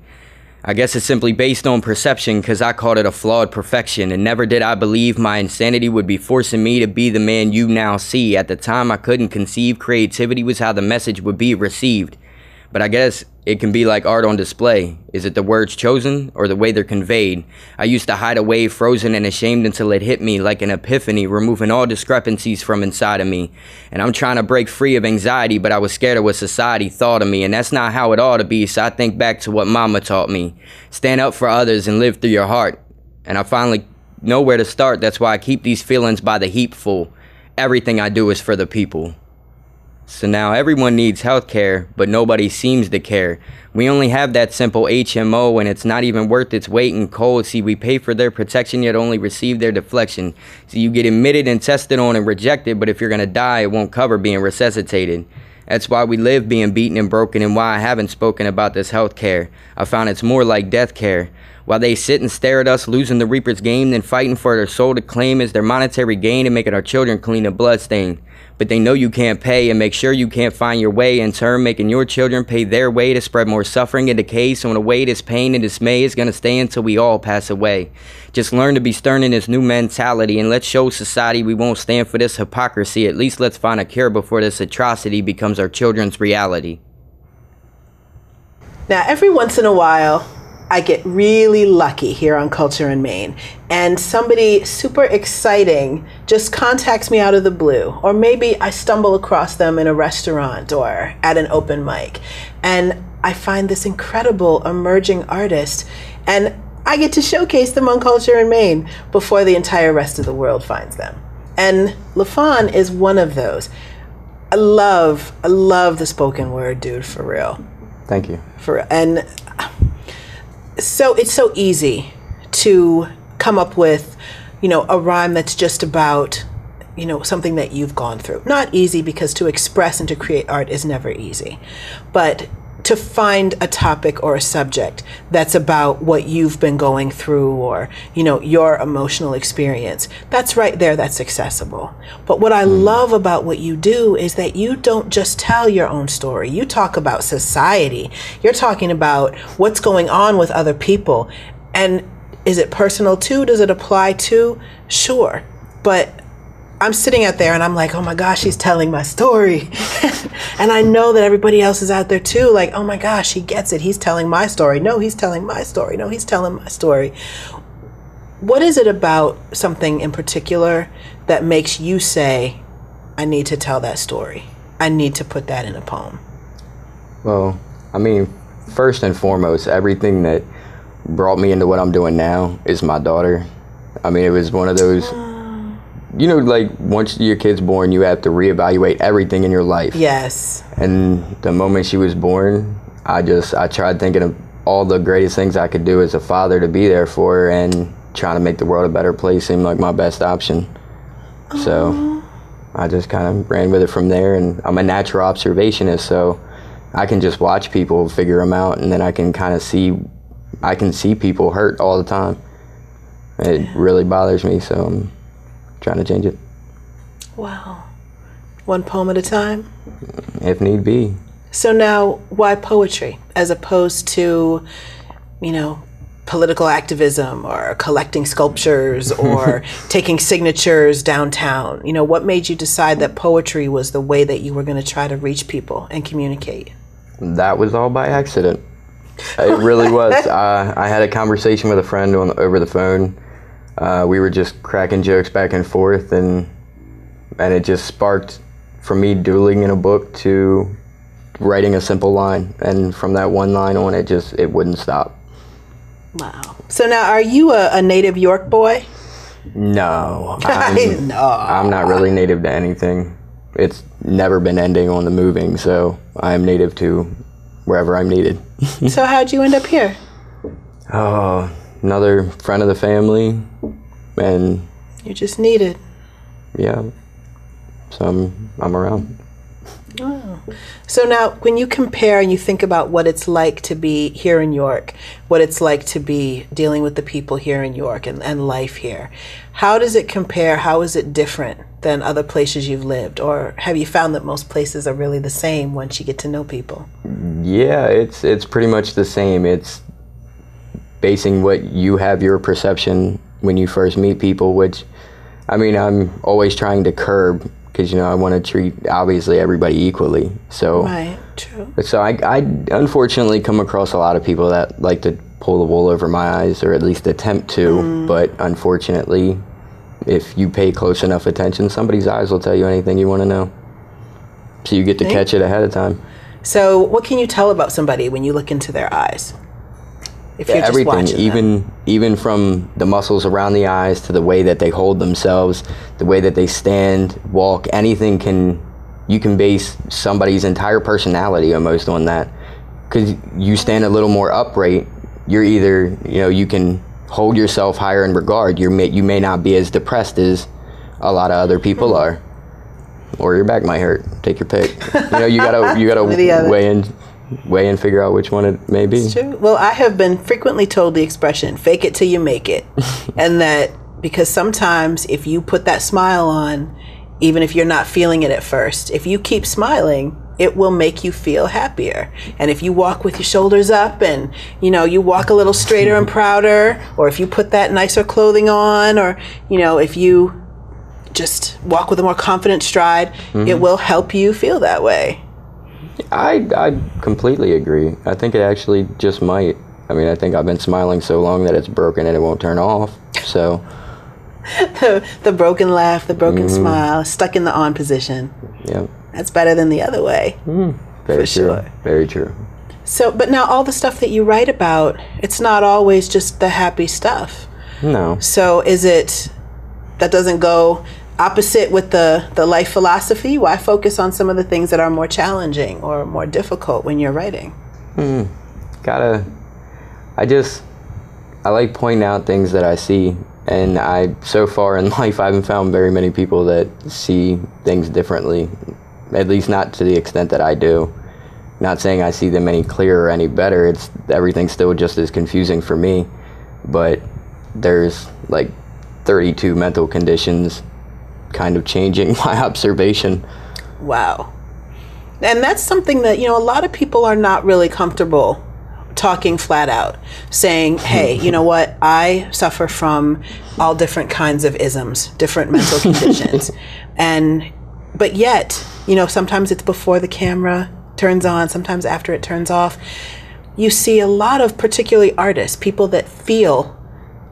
I guess it's simply based on perception, cause I called it a flawed perfection, and never did I believe my insanity would be forcing me to be the man you now see. At the time I couldn't conceive creativity was how the message would be received. But I guess it can be like art on display. Is it the words chosen or the way they're conveyed? I used to hide away, frozen and ashamed, until it hit me like an epiphany, removing all discrepancies from inside of me. And I'm trying to break free of anxiety, but I was scared of what society thought of me, and that's not how it ought to be, so I think back to what mama taught me. Stand up for others and live through your heart. And I finally know where to start. That's why I keep these feelings by the heap full. Everything I do is for the people. So now everyone needs health care, but nobody seems to care. We only have that simple HMO, and it's not even worth its weight in cold. See, we pay for their protection, yet only receive their deflection. So you get admitted and tested on and rejected, but if you're gonna die, it won't cover being resuscitated. That's why we live being beaten and broken, and why I haven't spoken about this health care. I found it's more like death care. While they sit and stare at us losing the Reaper's game, then fighting for their soul to claim as their monetary gain and making our children clean a bloodstain. But they know you can't pay and make sure you can't find your way, in turn making your children pay their way to spread more suffering and decay. So in a way, this pain and dismay is gonna stay until we all pass away. Just learn to be stern in this new mentality, and let's show society we won't stand for this hypocrisy. At least let's find a cure before this atrocity becomes our children's reality. Now, every once in a while, I get really lucky here on Culture in Maine, and somebody super exciting just contacts me out of the blue, or maybe I stumble across them in a restaurant or at an open mic, and I find this incredible emerging artist, and I get to showcase them on Culture in Maine before the entire rest of the world finds them. And LaFawn is one of those. I love the spoken word, dude, for real. Thank you. For real. And so it's so easy to come up with, a rhyme that's just about, something that you've gone through. Not easy, because to express and to create art is never easy. But to find a topic or a subject that's about what you've been going through, or, your emotional experience, that's right there, that's accessible. But what I love about what you do is that you don't just tell your own story. You talk about society. You're talking about what's going on with other people. And is it personal too? Does it apply to? Sure. But I'm sitting out there and I'm like, oh my gosh, he's telling my story. And I know that everybody else is out there too, like, oh my gosh, he gets it. He's telling my story. No, he's telling my story. No, he's telling my story. What is it about something in particular that makes you say, I need to tell that story? I need to put that in a poem? Well, first and foremost, everything that brought me into what I'm doing now is my daughter. It was one of those... like once your kid's born, you have to reevaluate everything in your life. Yes. And the moment she was born, I tried thinking of all the greatest things I could do as a father to be there for her, and trying to make the world a better place seemed like my best option. Aww. So I just kind of ran with it from there, and I'm a natural observationist, so I can just watch people, figure them out, and then I can see people hurt all the time. It really bothers me, so I'm trying to change it. Wow. One poem at a time? If need be. So now, why poetry as opposed to, political activism or collecting sculptures or taking signatures downtown? What made you decide that poetry was the way that you were going to try to reach people and communicate? That was all by accident. It really was. I had a conversation with a friend over the phone. We were just cracking jokes back and forth, and it just sparked from me doodling in a book to writing a simple line, and from that one line on, it wouldn't stop. Wow. So now, are you a native York boy? No. No. I'm not really native to anything. It's never been ending on the moving, so I'm native to wherever I'm needed. So how'd you end up here? Oh, another friend of the family, and you're just needed. Yeah, so I'm around. Oh. So now, when you compare and you think about what it's like to be here in York, what it's like to be dealing with the people here in York and life here, how does it compare? How is it different than other places you've lived? Or have you found that most places are really the same once you get to know people? Yeah, it's pretty much the same. It's basing what you have your perception when you first meet people, which, I'm always trying to curb, because, I want to treat, obviously, everybody equally. So, right, true. So I unfortunately come across a lot of people that like to pull the wool over my eyes, or at least attempt to, but unfortunately, if you pay close enough attention, somebody's eyes will tell you anything you want to know. So you get to catch it ahead of time. So what can you tell about somebody when you look into their eyes? If you're everything, just watching even from the muscles around the eyes to the way that they hold themselves, the way that they stand, walk, anything you can base somebody's entire personality almost on that. Because you stand a little more upright, you're either, you can hold yourself higher in regard. You may not be as depressed as a lot of other people are, or your back might hurt. Take your pick. You gotta weigh in. weigh and figure out which one it may be. It's true. Well, I have been frequently told the expression, fake it till you make it. And that because sometimes if you put that smile on, even if you're not feeling it at first, if you keep smiling, it will make you feel happier. And if you walk with your shoulders up and, you walk a little straighter and prouder, or if you put that nicer clothing on, or, if you just walk with a more confident stride, it will help you feel that way. I completely agree. I think it actually just might. I mean, I think I've been smiling so long that it's broken and it won't turn off. So the broken laugh, the broken smile, stuck in the on position. Yep. That's better than the other way. Very true. Sure. Very true. So, but now all the stuff that you write about, it's not always just the happy stuff. No. So is it, that doesn't go opposite with the life philosophy? Why focus on some of the things that are more challenging or more difficult when you're writing? I like pointing out things that I see, and so far in life I haven't found very many people that see things differently, at least not to the extent that I do. Not saying I see them any clearer or any better, everything's still just as confusing for me, but there's like 32 mental conditions kind of changing my observation. Wow. And that's something that, a lot of people are not really comfortable talking flat out, saying, hey, you know what, I suffer from all different kinds of isms, different mental conditions. But yet, sometimes it's before the camera turns on, sometimes after it turns off. You see a lot of particularly artists, people that feel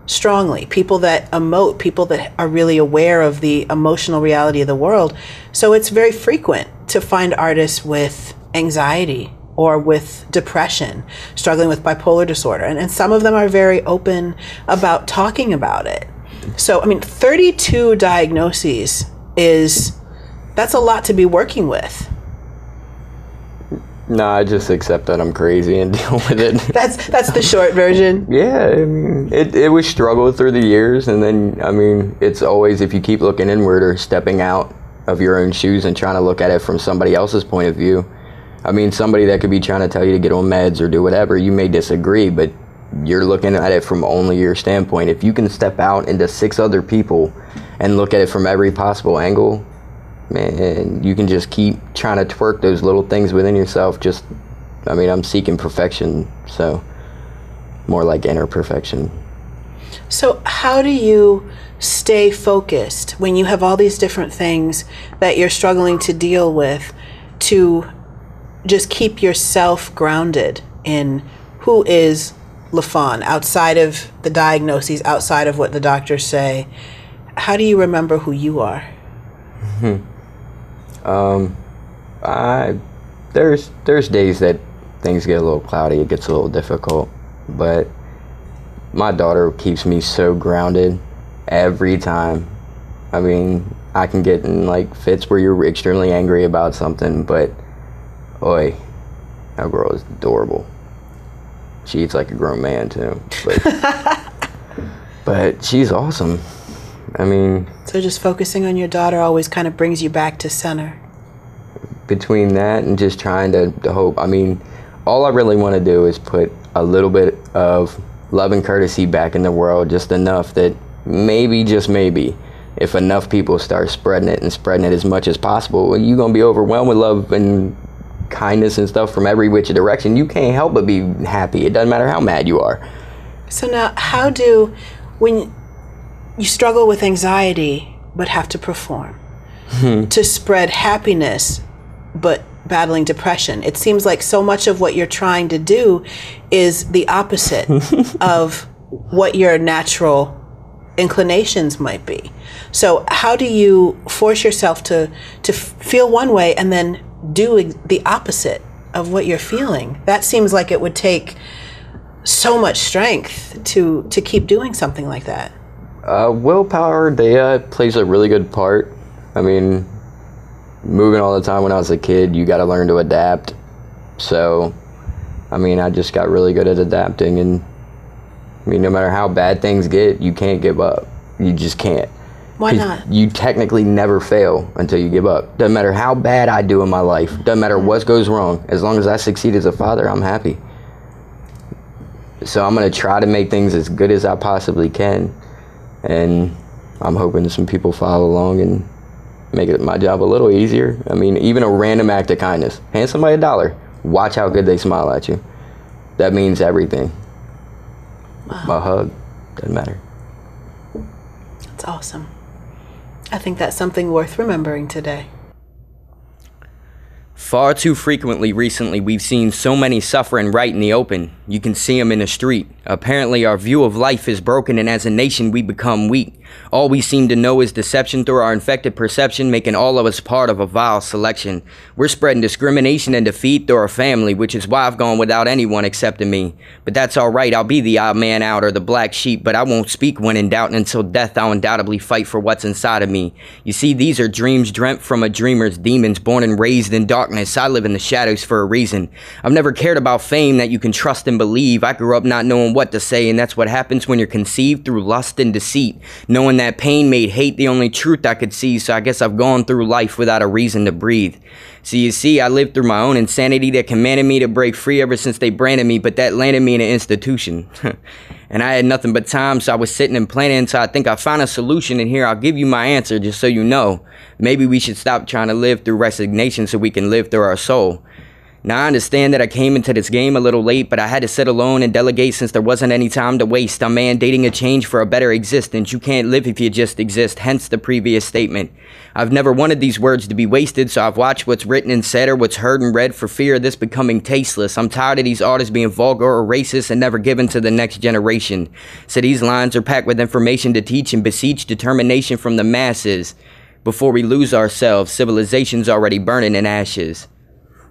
strongly, people that emote, people that are really aware of the emotional reality of the world. So it's very frequent to find artists with anxiety or with depression, struggling with bipolar disorder. And some of them are very open about talking about it. So, 32 diagnoses that's a lot to be working with. No, I just accept that I'm crazy and deal with it. That's the short version. Yeah, it was struggle through the years, and then, it's always, if you keep looking inward or stepping out of your own shoes and trying to look at it from somebody else's point of view. Somebody that could be trying to tell you to get on meds or do whatever, you may disagree, but you're looking at it from only your standpoint. If you can step out into 6 other people and look at it from every possible angle, man, you can just keep trying to twerk those little things within yourself. I'm seeking perfection, so more like inner perfection. So how do you stay focused when you have all these different things that you're struggling to deal with, to just keep yourself grounded in who is LaFawn, outside of the diagnoses, outside of what the doctors say? How do you remember who you are? There's days that things get a little cloudy, it gets a little difficult, but my daughter keeps me so grounded every time. I can get in fits where you're extremely angry about something, but oi, that girl is adorable. She eats like a grown man too, but she's awesome. So just focusing on your daughter always kind of brings you back to center. Between that and just trying to hope, all I really want to do is put a little bit of love and courtesy back in the world, just enough that maybe, just maybe, if enough people start spreading it as much as possible, you're going to be overwhelmed with love and kindness and stuff from every which direction. You can't help but be happy. It doesn't matter how mad you are. So now, when you struggle with anxiety but have to perform, to spread happiness but battling depression, it seems like so much of what you're trying to do is the opposite of what your natural inclinations might be. So how do you force yourself to feel one way and then do the opposite of what you're feeling? That seems like it would take so much strength to keep doing something like that. Willpower plays a really good part. Moving all the time when I was a kid, you got to learn to adapt. So, I just got really good at adapting, and no matter how bad things get, you can't give up. You just can't. Why not? You technically never fail until you give up. Doesn't matter how bad I do in my life. Doesn't matter what goes wrong. As long as I succeed as a father, I'm happy. So I'm going to try to make things as good as I possibly can. And I'm hoping some people follow along and make it my job a little easier. I mean, even a random act of kindness. Hand somebody $1. Watch how good they smile at you. That means everything. Wow. A hug. Doesn't matter. That's awesome. I think that's something worth remembering today. Far too frequently recently, we've seen so many suffering right in the open. You can see them in the street. Apparently, our view of life is broken, and as a nation, we become weak. All we seem to know is deception through our infected perception, making all of us part of a vile selection. We're spreading discrimination and defeat through our family, which is why I've gone without anyone accepting me. But that's alright, I'll be the odd man out or the black sheep, but I won't speak when in doubt, and until death I'll undoubtedly fight for what's inside of me. You see, these are dreams dreamt from a dreamer's demons, born and raised in darkness. I live in the shadows for a reason. I've never cared about fame that you can trust and believe. I grew up not knowing what to say, and that's what happens when you're conceived through lust and deceit. Knowing that pain made hate the only truth I could see, so I guess I've gone through life without a reason to breathe. So you see, I lived through my own insanity that commanded me to break free ever since they branded me, but that landed me in an institution. And I had nothing but time, so I was sitting and planning until I think I found a solution, and here I'll give you my answer just so you know. Maybe we should stop trying to live through resignation so we can live through our soul. Now I understand that I came into this game a little late, but I had to sit alone and delegate since there wasn't any time to waste. I'm mandating a change for a better existence. You can't live if you just exist, hence the previous statement. I've never wanted these words to be wasted, so I've watched what's written and said or what's heard and read for fear of this becoming tasteless. I'm tired of these artists being vulgar or racist and never given to the next generation. So these lines are packed with information to teach and beseech determination from the masses. Before we lose ourselves, civilization's already burning in ashes.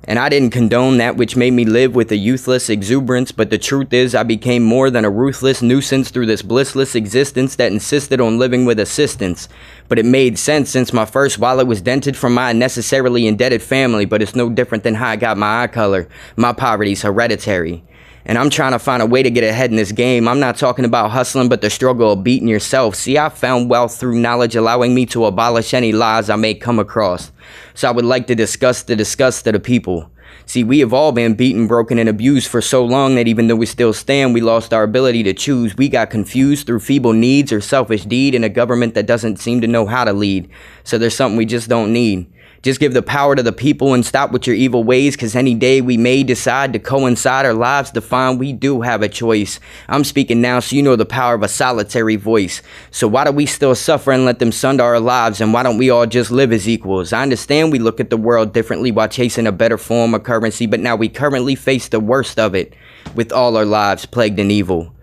And I didn't condone that which made me live with a youthless exuberance, but the truth is I became more than a ruthless nuisance through this blissless existence that insisted on living with assistance. But it made sense since my first wallet was dented from my unnecessarily indebted family, but it's no different than how I got my eye color. My poverty's hereditary. And I'm trying to find a way to get ahead in this game. I'm not talking about hustling, but the struggle of beating yourself. See, I found wealth through knowledge, allowing me to abolish any lies I may come across. So I would like to discuss the disgust of the people. See, we have all been beaten, broken, and abused for so long that even though we still stand, we lost our ability to choose. We got confused through feeble needs or selfish deed in a government that doesn't seem to know how to lead. So there's something we just don't need. Just give the power to the people and stop with your evil ways, cause any day we may decide to coincide our lives to find we do have a choice. I'm speaking now so you know the power of a solitary voice. So why do we still suffer and let them sunder our lives, and why don't we all just live as equals? I understand we look at the world differently while chasing a better form of currency, but now we currently face the worst of it, with all our lives plagued in evil.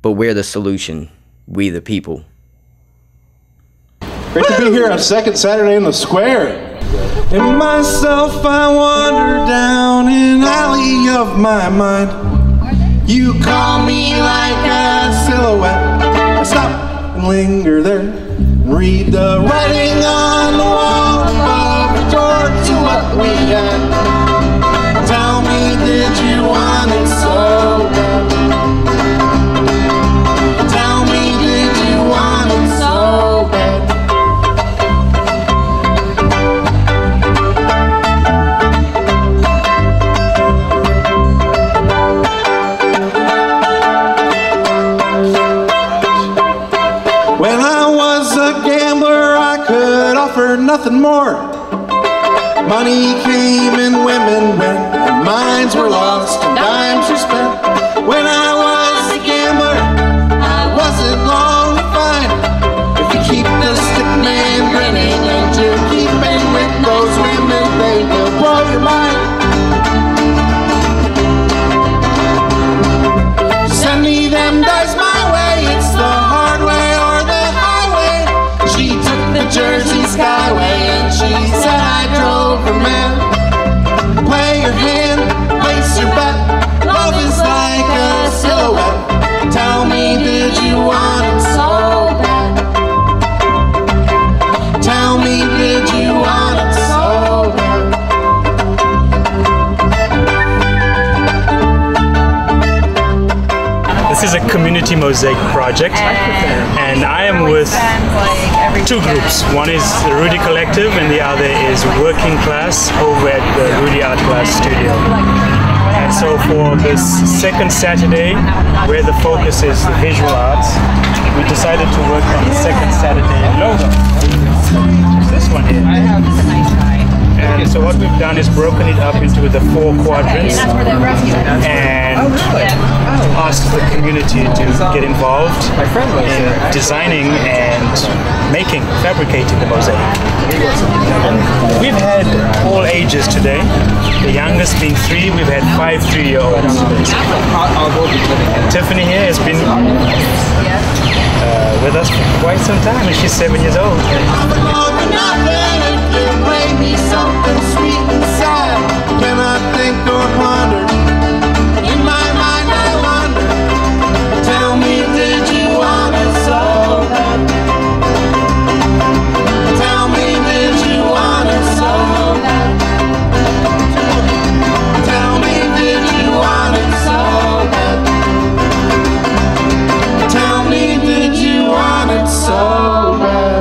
But we're the solution, we the people. Great to be here on second Saturday in the square. In myself I wander down an alley of my mind. You call me like a silhouette. I stop and linger there and read the writing on the wall above the door to what we had. Tell me, did you want it so bad? Tell me, did you want it so bad? Nothing more. Money came and women went, and minds were lost and dimes were spent. When I was a gambler, I wasn't long to find. If you keep the stick man grinning and you're keeping with those women, they will blow your mind. Send me them dice my way, it's the hard way or the highway. She took the Jersey Skyway and she said I drove her mad. Play your hand, place your bet. Love is like a silhouette. Tell me, did you want it so bad? Tell me, did you want it so bad? This is a community mosaic project, and I am with two groups. One is the Rudy Collective and the other is Working Class over at the Rudy Art Class studio. And so for this second Saturday, where the focus is the visual arts, we decided to work on the second Saturday logo. This one here. And so what we've done is broken it up into the 4 quadrants and asked the community to get involved in designing and making, fabricating the mosaic. We've had all ages today, the youngest being 3, we've had 5 3-year-olds. Tiffany here has been with us for quite some time, and she's 7 years old. Something sweet inside, cannot think or ponder. In my mind I wonder, tell me, did you want it so bad? Tell me, did you want it so bad? Tell me, did you want it so bad? Tell me, did you want it so bad?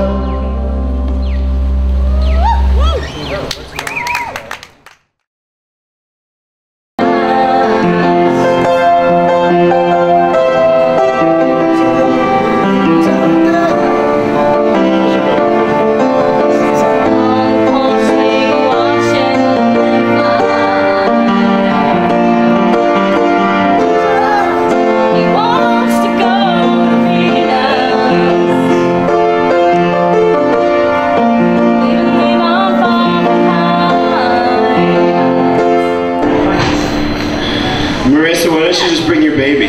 Baby.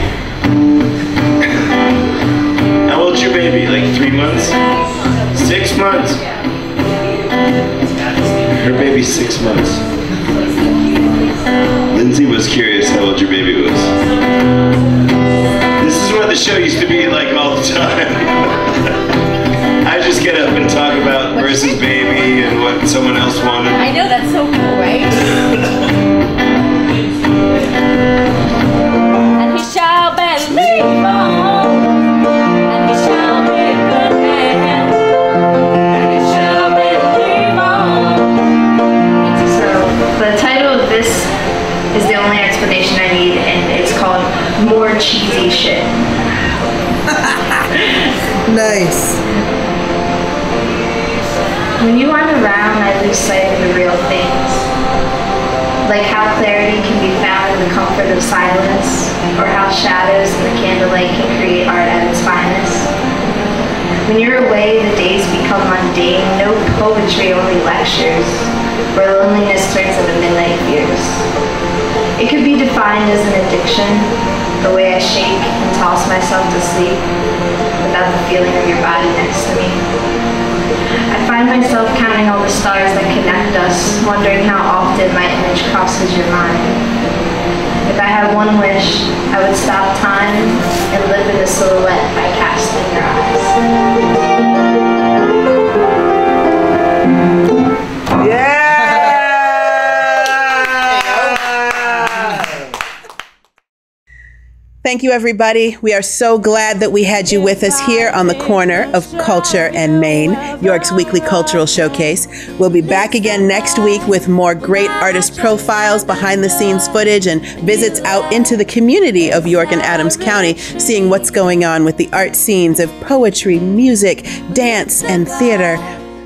How old's your baby? Like 3 months? 6 months? Her baby's 6 months. Lindsay was curious how old your baby was. This is what the show used to be like all the time. I just get up and talk about Marissa's baby and what someone else wanted. I know, that's so cool, right? Cheesy shit. Nice. When you aren't around, I lose sight of the real things. Like how clarity can be found in the comfort of silence, or how shadows in the candlelight can create art at its finest. When you're away, the days become mundane, no poetry, only lectures, where loneliness turns into midnight fears. It could be defined as an addiction, the way I shake and toss myself to sleep without the feeling of your body next to me. I find myself counting all the stars that connect us, wondering how often my image crosses your mind. If I had one wish, I would stop time and live in the silhouette I cast in your eyes. Yeah! Thank you, everybody. We are so glad that we had you with us here on the corner of Culture and Maine, York's weekly cultural showcase. We'll be back again next week with more great artist profiles, behind-the-scenes footage, and visits out into the community of York and Adams County, seeing what's going on with the art scenes of poetry, music, dance, and theater.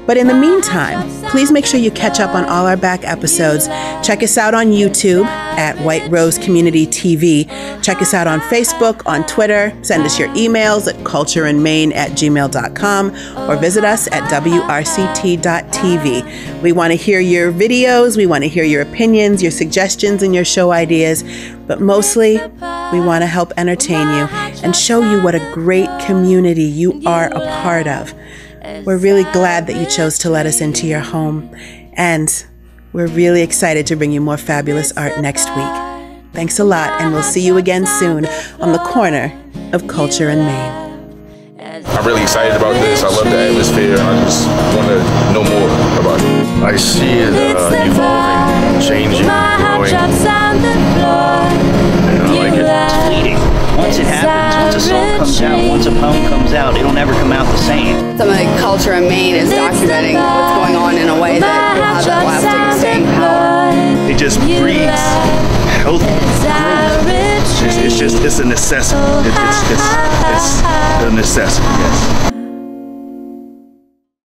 But in the meantime, please make sure you catch up on all our back episodes. Check us out on YouTube at White Rose Community TV. Check us out on Facebook, on Twitter. Send us your emails at cultureandmaine@gmail.com or visit us at wrct.tv. We want to hear your videos. We want to hear your opinions, your suggestions, and your show ideas. But mostly, we want to help entertain you and show you what a great community you are a part of. We're really glad that you chose to let us into your home, and we're really excited to bring you more fabulous art next week. Thanks a lot, and we'll see you again soon on the corner of Culture and Maine. I'm really excited about this. I love the atmosphere, and I just want to know more about it. I see it evolving, changing, growing. And I like it. It's fleeting. Once it happens, once a song comes out, once a poem comes out, it'll never come out the same. Some of the culture in Maine is documenting what's going on in a way that will have that lasting staying power. It just breeds healthy growth. It's a necessity. It's a necessity, yes.